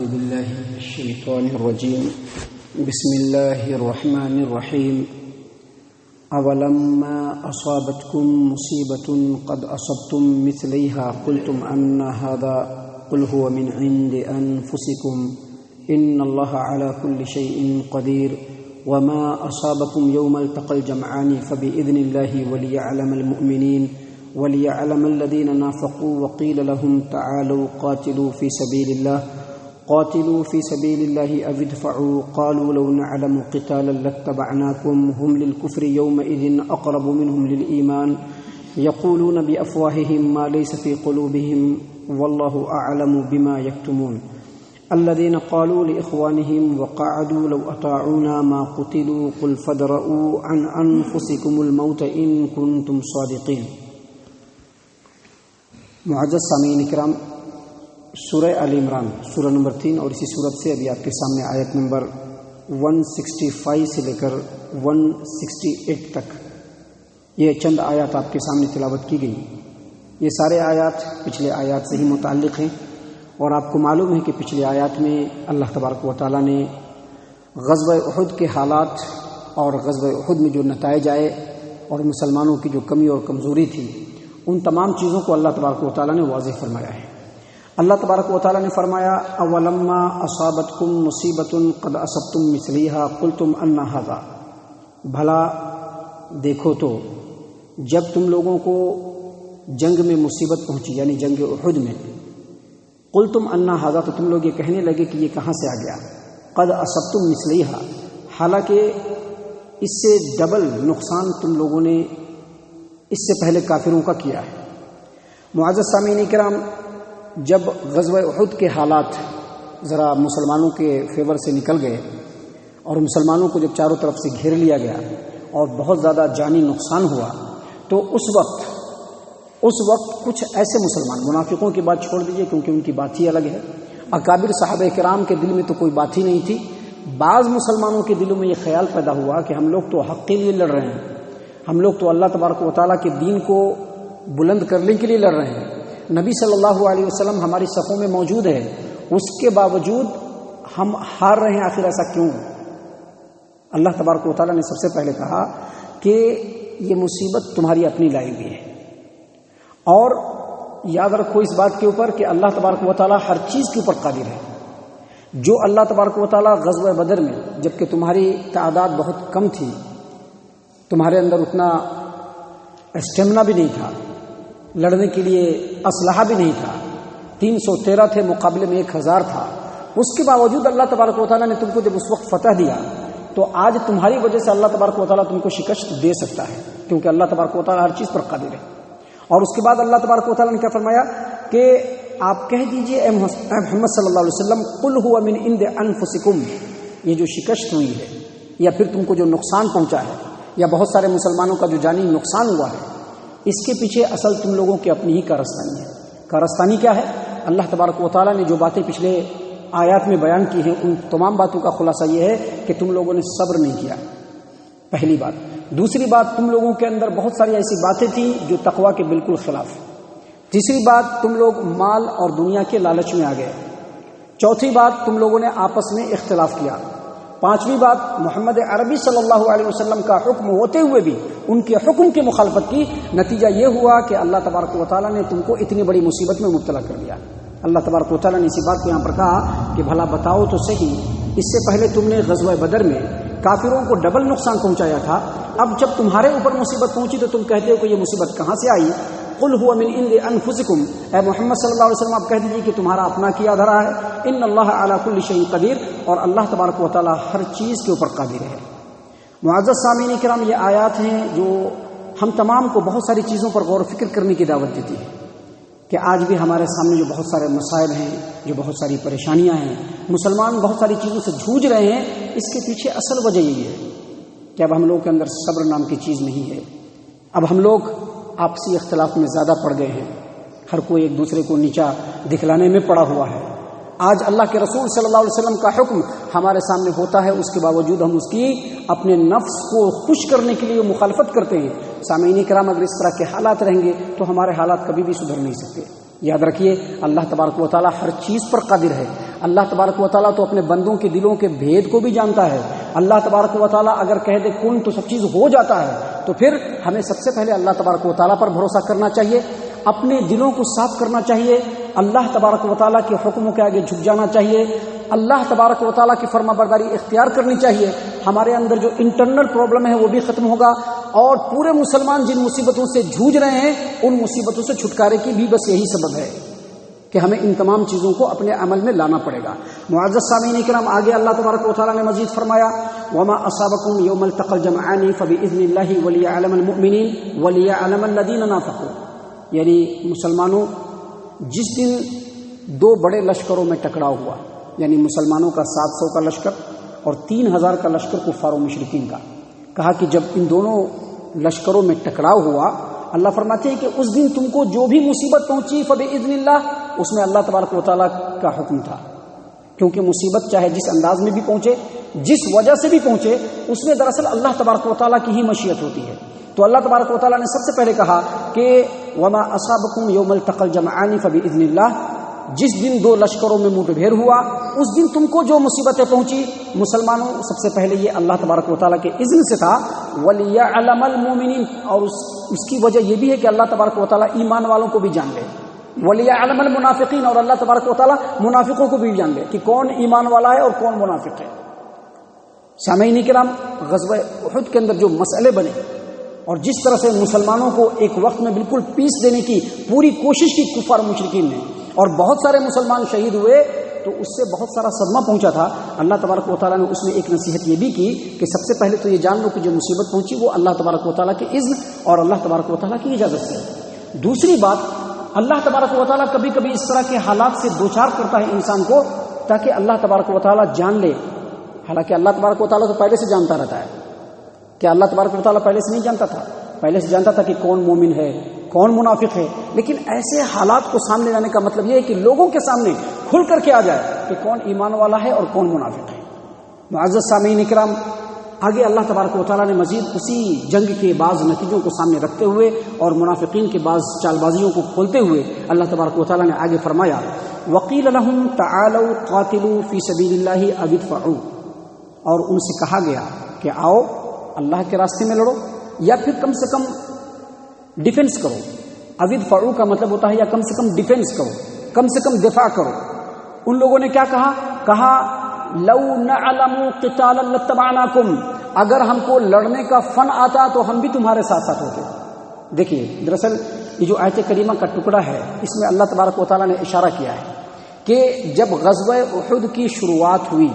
بالله من الشيطان الرجيم بسم الله الرحمن الرحيم أولما أصابتكم مصيبة قد أصبتم مثليها قلتم أن هذا قل هو من عند أنفسكم إن الله على كل شيء قدير وما أصابكم يوم التقى الجمعان فبإذن الله وليعلم المؤمنين وليعلم الذين نافقوا وقيل لهم تعالوا قاتلوا في سبيل الله قاتلوا في سبيل الله أو ادفعوا قالوا لو نعلم قتالا لاتبعناكم هم للكفر يومئذ أقرب منهم للإيمان يقولون بأفواههم ما ليس في قلوبهم والله أعلم بما يكتمون الذين قالوا لإخوانهم وقعدوا لو أطاعونا ما قتلوا قل فادرءوا عن أنفسكم الموت إن كنتم صادقين. معزز سامعین کرام، سورہ آل عمران سورہ نمبر 3 اور اسی صورت سے ابھی آپ کے سامنے آیت نمبر 165 سے لے کر 168 تک یہ چند آیات آپ کے سامنے تلاوت کی گئی. یہ سارے آیات پچھلے آیات سے ہی متعلق ہیں اور آپ کو معلوم ہے کہ پچھلے آیات میں اللہ تبارک و تعالیٰ نے غزوہ احد کے حالات اور غزوہ احد میں جو نتائج آئے اور مسلمانوں کی جو کمی اور کمزوری تھی ان تمام چیزوں کو اللہ تبارک و تعالیٰ نے واضح فرمایا ہے. اللہ تبارک و تعالیٰ نے فرمایا اولما اصابتکم مصیبۃ قد اصبتم مثلیھا قلتم ان ھذا، بھلا دیکھو تو جب تم لوگوں کو جنگ میں مصیبت پہنچی یعنی جنگ احد میں، قلتم ان ھذا تو تم لوگ یہ کہنے لگے کہ یہ کہاں سے آ گیا. قد اصبتم مثلیھا، حالانکہ اس سے ڈبل نقصان تم لوگوں نے اس سے پہلے کافروں کا کیا ہے. معزز سامعین کرام، جب غزوہ احد کے حالات ذرا مسلمانوں کے فیور سے نکل گئے اور مسلمانوں کو جب چاروں طرف سے گھیر لیا گیا اور بہت زیادہ جانی نقصان ہوا، تو اس وقت کچھ ایسے مسلمان، منافقوں کی بات چھوڑ دیجئے کیونکہ ان کی بات ہی الگ ہے، اکابر صحابہ کرام کے دل میں تو کوئی بات ہی نہیں تھی. بعض مسلمانوں کے دلوں میں یہ خیال پیدا ہوا کہ ہم لوگ تو حق کے لیے لڑ رہے ہیں، ہم لوگ تو اللہ تبارک و تعالیٰ کے دین کو بلند کرنے کے لیے لڑ رہے ہیں، نبی صلی اللہ علیہ وسلم ہماری صفوں میں موجود ہے، اس کے باوجود ہم ہار رہے ہیں، آخر ایسا کیوں؟ اللہ تبارک و تعالیٰ نے سب سے پہلے کہا کہ یہ مصیبت تمہاری اپنی لائی ہوئی ہے، اور یاد رکھو اس بات کے اوپر کہ اللہ تبارک و تعالیٰ ہر چیز کے اوپر قادر ہے. جو اللہ تبارک و تعالیٰ غزوہ بدر میں جبکہ تمہاری تعداد بہت کم تھی، تمہارے اندر اتنا اسٹیمنا بھی نہیں تھا، لڑنے کے لیے اسلحہ بھی نہیں تھا، 313 تھے مقابلے میں 1000 تھا، اس کے باوجود اللہ تبارک و تعالیٰ نے تم کو جب اس وقت فتح دیا تو آج تمہاری وجہ سے اللہ تبارک و تعالیٰ تم کو شکست دے سکتا ہے، کیونکہ اللہ تبارک و تعالیٰ ہر چیز پر قادر ہے. اور اس کے بعد اللہ تبارک و تعالیٰ نے کیا فرمایا کہ آپ کہہ دیجئے اے محمد صلی اللہ علیہ وسلم قل هو من عند انفسکم، یہ جو شکست ہوئی ہے یا پھر تم کو جو نقصان پہنچا ہے یا بہت سارے مسلمانوں کا جو جانی نقصان ہوا ہے، اس کے پیچھے اصل تم لوگوں کی اپنی ہی کارستانی ہے. کارستانی کیا ہے؟ اللہ تبارک و تعالیٰ نے جو باتیں پچھلے آیات میں بیان کی ہیں ان تمام باتوں کا خلاصہ یہ ہے کہ تم لوگوں نے صبر نہیں کیا، پہلی بات. دوسری بات، تم لوگوں کے اندر بہت ساری ایسی باتیں تھیں جو تقویٰ کے بالکل خلاف. تیسری بات، تم لوگ مال اور دنیا کے لالچ میں آ گئے. چوتھی بات، تم لوگوں نے آپس میں اختلاف کیا. پانچویں بات، محمد عربی صلی اللہ علیہ وسلم کا حکم ہوتے ہوئے بھی ان کے حکم کی مخالفت کی. نتیجہ یہ ہوا کہ اللہ تبارک و تعالیٰ نے تم کو اتنی بڑی مصیبت میں مبتلا کر دیا. اللہ تبارک و تعالیٰ نے اسی بات کو یہاں پر کہا کہ بھلا بتاؤ تو صحیح، اس سے پہلے تم نے غزوہ بدر میں کافروں کو ڈبل نقصان پہنچایا تھا، اب جب تمہارے اوپر مصیبت پہنچی تو تم کہتے ہو کہ یہ مصیبت کہاں سے آئی. قل هو من عند انفسکم، اے محمد صلی اللہ علیہ وسلم آپ کہہ دیجیے کہ تمہارا اپنا کیا دھرا ہے. ان اللہ علی کل شیء قدیر، اور اللہ تبارک و تعالیٰ ہر چیز کے اوپر قادر ہے. معزز سامعین کرام، یہ آیات ہیں جو ہم تمام کو بہت ساری چیزوں پر غور و فکر کرنے کی دعوت دیتی ہے کہ آج بھی ہمارے سامنے جو بہت سارے مسائل ہیں، جو بہت ساری پریشانیاں ہیں، مسلمان بہت ساری چیزوں سے جھوج رہے ہیں، اس کے پیچھے اصل وجہ یہی ہے کہ اب ہم لوگوں کے اندر صبر نام کی چیز نہیں ہے. اب ہم لوگ آپسی اختلاف میں زیادہ پڑ گئے ہیں، ہر کوئی ایک دوسرے کو نیچا دکھلانے میں پڑا ہوا ہے. آج اللہ کے رسول صلی اللہ علیہ وسلم کا حکم ہمارے سامنے ہوتا ہے، اس کے باوجود ہم اس کی اپنے نفس کو خوش کرنے کے لیے مخالفت کرتے ہیں. سامعین کرام، اگر اس طرح کے حالات رہیں گے تو ہمارے حالات کبھی بھی سدھر نہیں سکتے. یاد رکھیے اللہ تبارک و تعالیٰ ہر چیز پر قادر ہے. اللہ تبارک و تعالیٰ تو اپنے بندوں کے دلوں کے بھید کو بھی جانتا ہے. اللہ تبارک و تعالیٰ اگر کہہ دے کن تو سب چیز ہو جاتا ہے. تو پھر ہمیں سب سے پہلے اللہ تبارک و تعالیٰ پر بھروسہ کرنا چاہیے، اپنے دلوں کو صاف کرنا چاہیے، اللہ تبارک و تعالیٰ کے حکموں کے آگے جھک جانا چاہیے، اللہ تبارک و تعالیٰ کی فرما برداری اختیار کرنی چاہیے. ہمارے اندر جو انٹرنل پرابلم ہے وہ بھی ختم ہوگا، اور پورے مسلمان جن مصیبتوں سے جھوج رہے ہیں ان مصیبتوں سے چھٹکارے کی بھی بس یہی سبب ہے کہ ہمیں ان تمام چیزوں کو اپنے عمل میں لانا پڑے گا. معزز سامعین کرام، آگے اللہ تبارک و تعالیٰ نے مزید فرمایا وما اصابکم یوم التقى الجمعان فباذن اللہ وليعلم المؤمنین وليعلم الذین نافقوا. یعنی مسلمانوں، جس دن دو بڑے لشکروں میں ٹکراؤ ہوا، یعنی مسلمانوں کا 700 کا لشکر اور 3000 کا لشکر کفار و مشرکین کا، کہا کہ جب ان دونوں لشکروں میں ٹکراؤ ہوا، اللہ فرماتے ہیں کہ اس دن تم کو جو بھی مصیبت پہنچی فباذن اللہ، اس میں اللہ تبارک و تعالیٰ کا حکم تھا. کیونکہ مصیبت چاہے جس انداز میں بھی پہنچے، جس وجہ سے بھی پہنچے، اس میں دراصل اللہ تبارک و تعالیٰ کی ہی مشیت ہوتی ہے. تو اللہ تبارک و تعالیٰ نے سب سے پہلے کہا کہ وما اصابکم یوم التقى الجمعان فباذن اللہ، جس دن دو لشکروں میں مٹ بھیر ہوا اس دن تم کو جو مصیبتیں پہنچی مسلمانوں، سب سے پہلے یہ اللہ تبارک و تعالیٰ کے اذن سے تھا. وَلِيَعْلَمَ الْمُؤْمِنِينَ، اور اس کی وجہ یہ بھی ہے کہ اللہ تبارک و تعالیٰ ایمان والوں کو بھی جان لے. وَلِيَعْلَمَ الْمُنَافِقِينَ، اور اللہ تبارک و تعالیٰ منافقوں کو بھی جان لے کہ کون ایمان والا ہے اور کون منافق ہے. سامعین کرام، غزوہ احد کے اندر جو مسئلے بنے اور جس طرح سے مسلمانوں کو ایک وقت میں بالکل پیس دینے کی پوری کوشش کی کفار و مشرکین نے، اور بہت سارے مسلمان شہید ہوئے، تو اس سے بہت سارا صدمہ پہنچا تھا. اللہ تبارک و تعالیٰ نے اس میں ایک نصیحت یہ بھی کی کہ سب سے پہلے تو یہ جان لو کہ جو مصیبت پہنچی وہ اللہ تبارک و تعالیٰ کے اذن اور اللہ تبارک و تعالیٰ کی اجازت سے. دوسری بات، اللہ تبارک و تعالیٰ کبھی کبھی اس طرح کے حالات سے دوچار کرتا ہے انسان کو تاکہ اللہ تبارک و تعالیٰ جان لے. حالانکہ اللہ تبارک و تعالیٰ تو پہلے سے جانتا رہتا ہے. کیا اللہ تبارک و تعالیٰ پہلے سے نہیں جانتا تھا؟ پہلے سے جانتا تھا کہ کون مومن ہے کون منافق ہے. لیکن ایسے حالات کو سامنے لانے کا مطلب یہ ہے کہ لوگوں کے سامنے کھل کر کے آ جائے کہ کون ایمان والا ہے اور کون منافق ہے. معزز سامعین کرام، آگے اللہ تبارک و تعالیٰ نے مزید اسی جنگ کے بعض نتیجوں کو سامنے رکھتے ہوئے اور منافقین کے بعض چال بازیوں کو کھولتے ہوئے اللہ تبارک و تعالیٰ نے آگے فرمایا وَقِيلَ لَهُمْ تَعَالَوْا قَاتِلُوا فِي سَبِيلِ اللَّهِ أَوِ ادْفَعُوا، اور ان سے کہا گیا کہ آؤ اللہ کے راستے میں لڑو یا پھر کم سے کم ڈیفنس کرو. اوید فعو کا مطلب ہوتا ہے یا کم سے کم ڈیفنس کرو، کم سے کم دفاع کرو. ان لوگوں نے کیا کہا لو نعلم قتالا لاتبعناکم، اگر ہم کو لڑنے کا فن آتا تو ہم بھی تمہارے ساتھ ساتھ ہوتے. دیکھیے دراصل یہ جو آیت کریمہ کا ٹکڑا ہے اس میں اللہ تبارک و تعالیٰ نے اشارہ کیا ہے کہ جب غزوہ احد کی شروعات ہوئی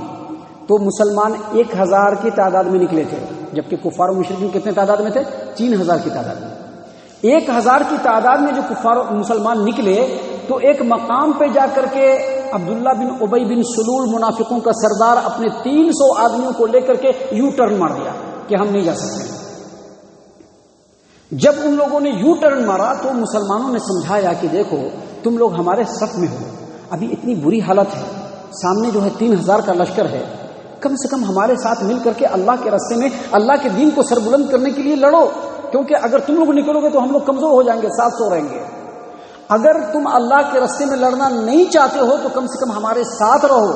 تو مسلمان 1000 کی تعداد میں نکلے تھے، جبکہ کفار و مشرکین کتنے تعداد میں تھے؟ 3000 کی تعداد میں. 1000 کی تعداد میں جو کفار مسلمان نکلے تو ایک مقام پہ جا کر کے عبداللہ بن ابی بن سلول منافقوں کا سردار اپنے 300 آدمیوں کو لے کر کے یو ٹرن مار دیا کہ ہم نہیں جا سکتے. جب ان لوگوں نے یو ٹرن مارا تو مسلمانوں نے سمجھایا کہ دیکھو تم لوگ ہمارے صف میں ہو، ابھی اتنی بری حالت ہے، سامنے جو ہے 3000 کا لشکر ہے، کم سے کم ہمارے ساتھ مل کر کے اللہ کے راستے میں اللہ کے دین کو سربلند کرنے کے لیے لڑو، کیونکہ اگر تم لوگ نکلو گے تو ہم لوگ کمزور ہو جائیں گے، 700 رہیں گے. اگر تم اللہ کے راستے میں لڑنا نہیں چاہتے ہو تو کم سے کم ہمارے ساتھ رہو.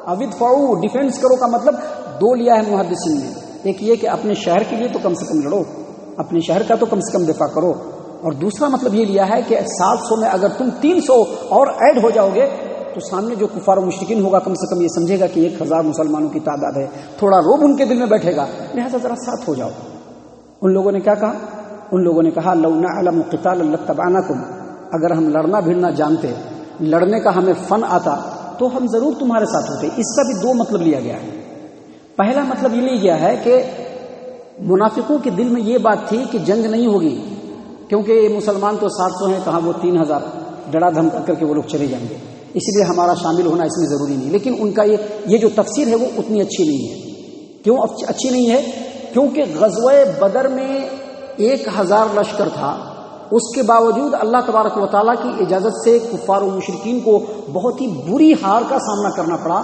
اوید فعو، ڈیفینس کرو کا مطلب 2 لیا ہے محدثین نے. ایک یہ کہ اپنے شہر کے لیے تو کم سے کم لڑو، اپنے شہر کا تو کم سے کم دفاع کرو، اور دوسرا مطلب یہ لیا ہے کہ 700 میں اگر تم 300 اور ایڈ ہو جاؤ گے تو سامنے جو کفار و مشرکین ہوگا کم سے کم یہ سمجھے گا کہ 1000 مسلمانوں کی تعداد ہے، تھوڑا روب ان کے دل میں بیٹھے گا، لہذا ذرا ساتھ ہو جاؤ. ان لوگوں نے کیا کہا؟ ان لوگوں نے کہا لو نعلم قتالا لاتبعناکم، اگر ہم لڑنا بھیڑنا جانتے، لڑنے کا ہمیں فن آتا تو ہم ضرور تمہارے ساتھ ہوتے. اس کا بھی 2 مطلب لیا گیا ہے. پہلا مطلب یہ لیا گیا ہے کہ منافقوں کے دل میں یہ بات تھی کہ جنگ نہیں ہوگی، کیونکہ یہ مسلمان تو 700 ہیں، کہاں وہ 3000، ڈرا دھمکا کر کے وہ لوگ چلے جائیں گے، اس لیے ہمارا شامل ہونا اس میں ضروری نہیں. لیکن ان کا یہ جو تفسیر ہے وہ اتنی اچھی نہیں ہے. کیوں اچھی نہیں ہے؟ کیونکہ غزوہ بدر میں 1000 لشکر تھا، اس کے باوجود اللہ تبارک و تعالیٰ کی اجازت سے کفار و مشرکین کو بہت ہی بری ہار کا سامنا کرنا پڑا.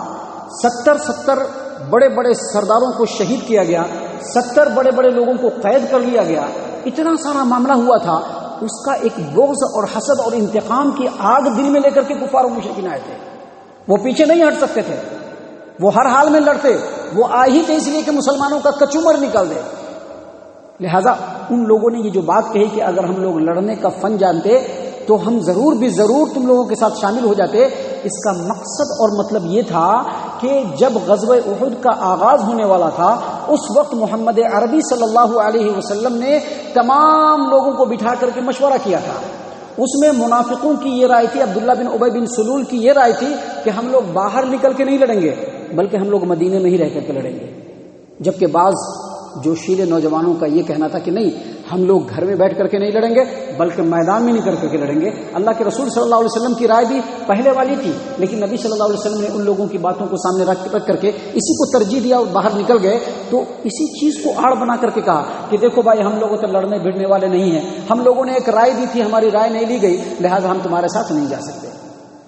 70 بڑے بڑے سرداروں کو شہید کیا گیا، 70 بڑے بڑے لوگوں کو قید کر لیا گیا. اتنا سارا معاملہ ہوا تھا، اس کا ایک بغض اور حسد اور انتقام کی آگ دل میں لے کر کے کفار و مشرکین آئے تھے. وہ پیچھے نہیں ہٹ سکتے تھے، وہ ہر حال میں لڑتے، وہ آئے ہی تھے اس لیے کہ مسلمانوں کا کچومر نکال دے۔ لہذا ان لوگوں نے یہ جو بات کہی کہ اگر ہم لوگ لڑنے کا فن جانتے تو ہم ضرور بھی ضرور تم لوگوں کے ساتھ شامل ہو جاتے، اس کا مقصد اور مطلب یہ تھا کہ جب غزوہ احد کا آغاز ہونے والا تھا اس وقت محمد عربی صلی اللہ علیہ وسلم نے تمام لوگوں کو بٹھا کر کے مشورہ کیا تھا۔ اس میں منافقوں کی یہ رائے تھی، عبداللہ بن ابی بن سلول کی یہ رائے تھی کہ ہم لوگ باہر نکل کے نہیں لڑیں گے بلکہ ہم لوگ مدینے میں ہی رہ کر کے لڑیں گے، جبکہ بعض جو شیرے نوجوانوں کا یہ کہنا تھا کہ نہیں، ہم لوگ گھر میں بیٹھ کر کے نہیں لڑیں گے بلکہ میدان میں نکل کر کے لڑیں گے۔ اللہ کے رسول صلی اللہ علیہ وسلم کی رائے بھی پہلے والی تھی، لیکن نبی صلی اللہ علیہ وسلم نے ان لوگوں کی باتوں کو سامنے رکھ کر کے اسی کو ترجیح دیا اور باہر نکل گئے۔ تو اسی چیز کو آڑ بنا کر کے کہا کہ دیکھو بھائی، ہم لوگوں تو لڑنے بھیڑنے والے نہیں ہیں، ہم لوگوں نے ایک رائے دی تھی، ہماری رائے نہیں لی گئی، لہٰذا ہم تمہارے ساتھ نہیں جا سکتے۔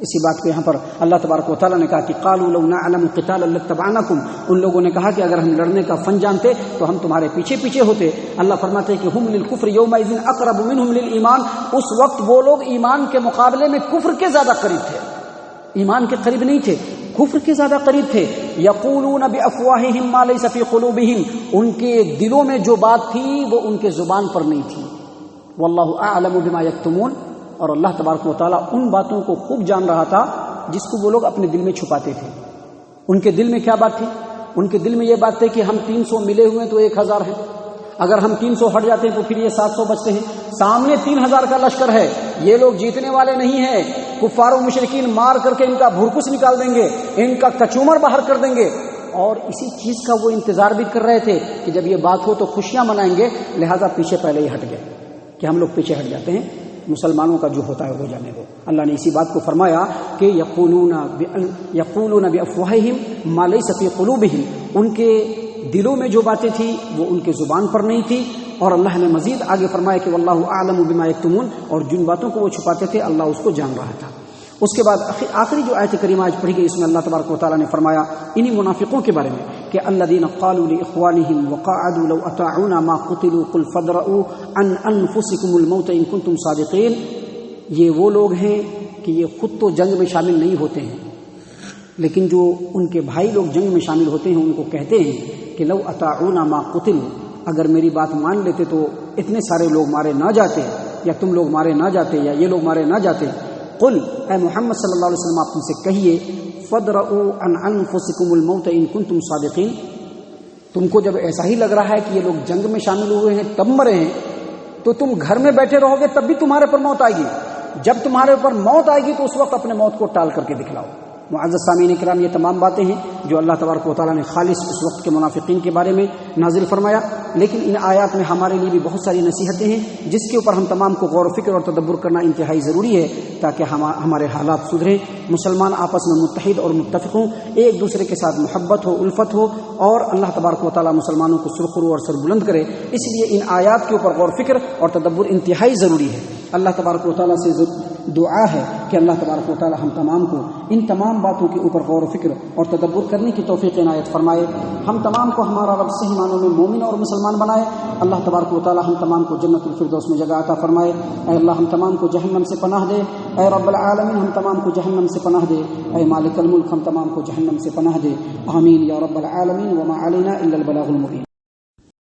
اسی بات کو یہاں پر اللہ تبارک و تعالیٰ نے کہا کہ قالوا لو نعلم قتالا لاتبعناکم، ان لوگوں نے کہا کہ اگر ہم لڑنے کا فن جانتے تو ہم تمہارے پیچھے پیچھے ہوتے۔ اللہ فرماتے ہیں کہ ہم للکفر یومئذ اقرب منہم للایمان، اس وقت وہ لوگ ایمان کے مقابلے میں کفر کے زیادہ قریب تھے، ایمان کے قریب نہیں تھے، کفر کے زیادہ قریب تھے۔ یقولون بافواہہم ما لیس فی قلوبہم، ان کے دلوں میں جو بات تھی وہ ان کے زبان پر نہیں تھی۔ واللہ اعلم بما یکتمون، اور اللہ تبارک و تعالیٰ ان باتوں کو خوب جان رہا تھا جس کو وہ لوگ اپنے دل میں چھپاتے تھے۔ ان کے دل میں کیا بات تھی؟ ان کے دل میں یہ بات تھی کہ ہم 300 ملے ہوئے تو 1000 ہیں، اگر ہم 300 ہٹ جاتے ہیں تو پھر یہ 700 بچتے ہیں، سامنے 3000 کا لشکر ہے، یہ لوگ جیتنے والے نہیں ہیں، کفار و مشرکین مار کر کے ان کا بھرکس نکال دیں گے، ان کا کچومر باہر کر دیں گے۔ اور اسی چیز کا وہ انتظار بھی کر رہے تھے کہ جب یہ بات ہو تو خوشیاں منائیں گے، لہذا پیچھے پہلے ہی ہٹ گئے کہ ہم لوگ پیچھے ہٹ جاتے ہیں، مسلمانوں کا جو ہوتا ہے وہ جانے دو۔ اللہ نے اسی بات کو فرمایا کہ یقولون بافواہہم ما لیس فی قلوبہم، ان کے دلوں میں جو باتیں تھی وہ ان کے زبان پر نہیں تھی۔ اور اللہ نے مزید آگے فرمایا کہ واللہ اعلم بما یکتمون، اور جن باتوں کو وہ چھپاتے تھے اللہ اس کو جان رہا تھا۔ اس کے بعد آخری جو آیت کریمہ آج پڑھی گئی، اس میں اللہ تبارک و تعالیٰ نے فرمایا انہی منافقوں کے بارے میں کہ الذین قالوا لاخوانہم وقعدوا لو اطاعونا ما قتلوا قل فادرؤوا عن انفسکم الموت ان کنتم صادقین، یہ وہ لوگ ہیں کہ یہ خود تو جنگ میں شامل نہیں ہوتے ہیں، لیکن جو ان کے بھائی لوگ جنگ میں شامل ہوتے ہیں ان کو کہتے ہیں کہ لو اطاعونا ما قتلوا، اگر میری بات مان لیتے تو اتنے سارے لوگ مارے نہ جاتے، یا تم لوگ مارے نہ جاتے، یا یہ لوگ مارے نہ جاتے۔ قل، اے محمد صلی اللہ علیہ وسلم آپ ان سے کہیے فادرؤوا عن انفسکم الموت ان کنتم صادقین، تم کو جب ایسا ہی لگ رہا ہے کہ یہ لوگ جنگ میں شامل ہوئے ہیں تب مرے ہیں تو تم گھر میں بیٹھے رہو گے تب بھی تمہارے پر موت آئے گی، جب تمہارے اوپر موت آئے گی تو اس وقت اپنے موت کو ٹال کر کے دکھلاؤ۔ معزز سامعین کرام، یہ تمام باتیں ہیں جو اللہ تبارک و تعالیٰ نے خالص اس وقت کے منافقین کے بارے میں نازل فرمایا، لیکن ان آیات میں ہمارے لیے بھی بہت ساری نصیحتیں ہیں جس کے اوپر ہم تمام کو غور و فکر اور تدبر کرنا انتہائی ضروری ہے تاکہ ہمارے حالات سدھریں، مسلمان آپس میں متحد اور متفق ہوں، ایک دوسرے کے ساتھ محبت ہو، الفت ہو، اور اللہ تبارک و تعالیٰ مسلمانوں کو سرخرو اور سربلند کرے۔ اس لیے ان آیات کے اوپر غور و فکر اور تدبر انتہائی ضروری ہے۔ اللہ تبارک و تعالیٰ سے دعا ہے کہ اللہ تبارک و تعالیٰ ہم تمام کو ان تمام باتوں کے اوپر غور و فکر اور تدبر کرنے کی توفیق عنایت فرمائے، ہم تمام کو ہمارا رب صحیح معنوں میں مومن اور مسلمان بنائے۔ اللہ تبارک و تعالیٰ ہم تمام کو جنت الفردوس میں جگہ عطا فرمائے۔ اے اللہ ہم تمام کو جہنم سے پناہ دے، اے رب العالمین ہم تمام کو جہنم سے پناہ دے، اے مالک الملک ہم تمام کو جہنم سے پناہ دے، آمین یا رب العالمین۔ وما علینا الا البلاغ المبین۔